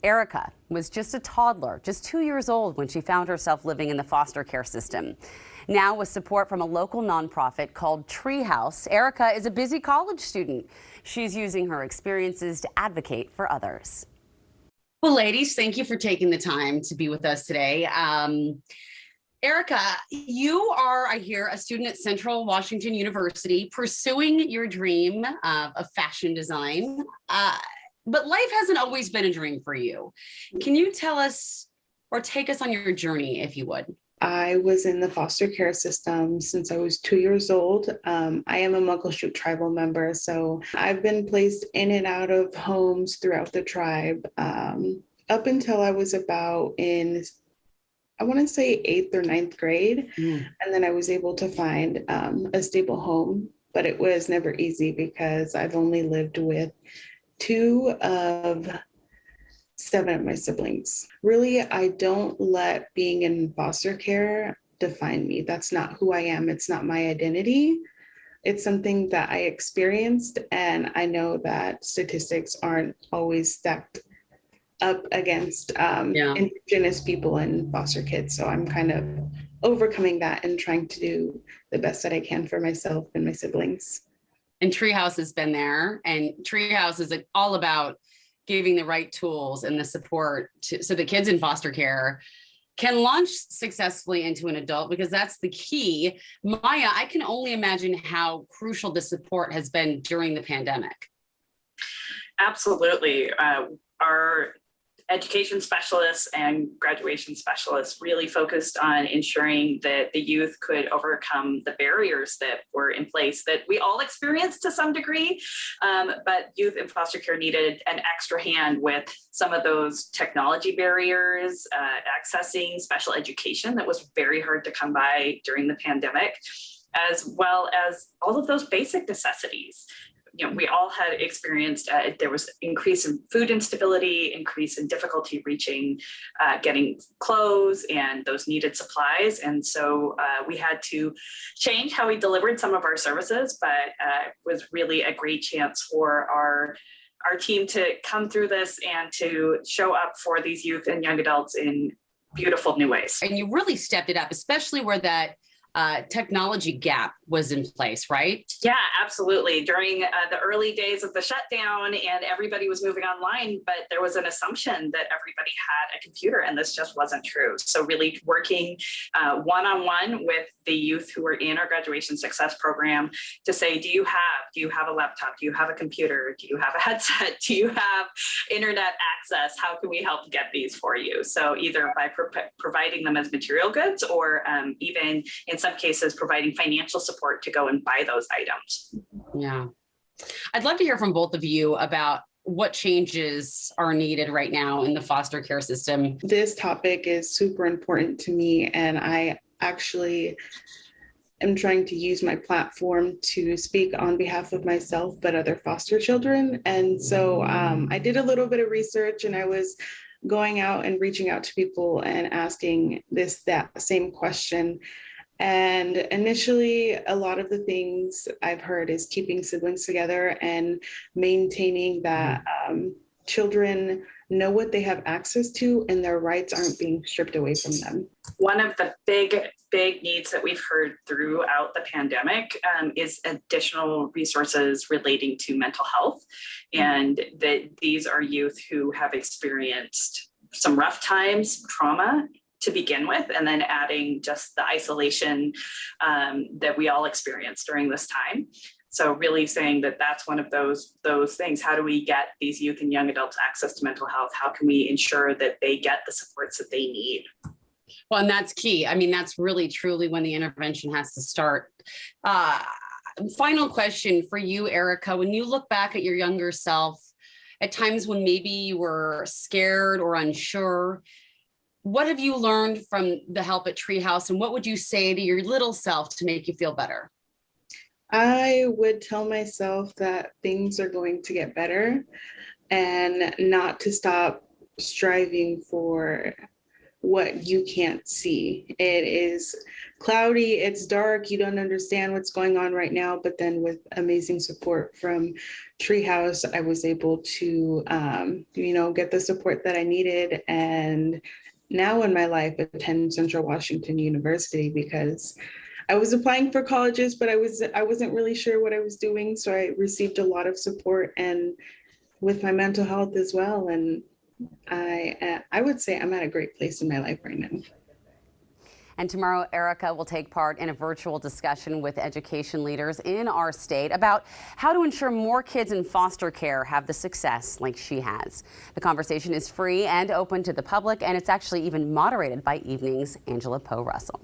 Erika was just a toddler, just 2 years old when she found herself living in the foster care system. Now, with support from a local nonprofit called Treehouse, Erika is a busy college student. She's using her experiences to advocate for others. Well, ladies, thank you for taking the time to be with us today. Erika, you are, I hear, a student at Central Washington University pursuing your dream of fashion design. But life hasn't always been a dream for you. Can you tell us or take us on your journey, if you would? I was in the foster care system since I was 2 years old. I am a Muckleshoot tribal member, so I've been placed in and out of homes throughout the tribe up until I was about in, I want to say 8th or 9th grade. And then I was able to find a stable home, but it was never easy because I've only lived with 2 of 7 of my siblings. Really, I don't let being in foster care define me. That's not who I am. It's not my identity. It's something that I experienced, and I know that statistics aren't always stacked up against Indigenous people and foster kids. So I'm kind of overcoming that and trying to do the best that I can for myself and my siblings. And Treehouse has been there, and Treehouse is all about giving the right tools and the support so the kids in foster care can launch successfully into an adult, because that's the key. Maya, I can only imagine how crucial the support has been during the pandemic. Absolutely. Our education specialists and graduation specialists really focused on ensuring that the youth could overcome the barriers that were in place that we all experienced to some degree, but youth in foster care needed an extra hand with some of those technology barriers, accessing special education that was very hard to come by during the pandemic, as well as all of those basic necessities. You know, we all had experienced, there was increase in food instability, increase in difficulty reaching, getting clothes and those needed supplies. And so we had to change how we delivered some of our services, but it was really a great chance for our team to come through this and to show up for these youth and young adults in beautiful new ways. And you really stepped it up, especially where that technology gap was in place, right? Yeah, absolutely. During the early days of the shutdown and everybody was moving online, but there was an assumption that everybody had a computer, and this just wasn't true. So really working one-on-one with the youth who were in our graduation success program to say, do you have a laptop? Do you have a computer? Do you have a headset? Do you have internet access? How can we help get these for you? So either by providing them as material goods, or even in some cases providing financial support to go and buy those items. Yeah. I'd love to hear from both of you about what changes are needed right now in the foster care system. This topic is super important to me, and I actually am trying to use my platform to speak on behalf of myself, but other foster children. And so I did a little bit of research, and I was going out and reaching out to people and asking that same question. And initially, a lot of the things I've heard is keeping siblings together and maintaining that children know what they have access to and their rights aren't being stripped away from them. One of the big needs that we've heard throughout the pandemic is additional resources relating to mental health, and that these are youth who have experienced some rough times, trauma, to begin with, and then adding just the isolation that we all experienced during this time. So really saying that that's one of those things. How do we get these youth and young adults access to mental health? How can we ensure that they get the supports that they need? Well, and that's key. I mean, that's really truly when the intervention has to start. Final question for you, Erika. When you look back at your younger self, at times when maybe you were scared or unsure, what have you learned from the help at Treehouse, and what would you say to your little self to make you feel better? I would tell myself that things are going to get better and not to stop striving for what you can't see. It is cloudy, it's dark, you don't understand what's going on right now, but then with amazing support from Treehouse, I was able to, get the support that I needed, and now in my life attend Central Washington University because I was applying for colleges, but I wasn't really sure what I was doing. So I received a lot of support, and with my mental health as well. And I would say I'm at a great place in my life right now. And tomorrow, Erika will take part in a virtual discussion with education leaders in our state about how to ensure more kids in foster care have the success like she has. The conversation is free and open to the public, and it's actually even moderated by Evening's Angela Poe Russell.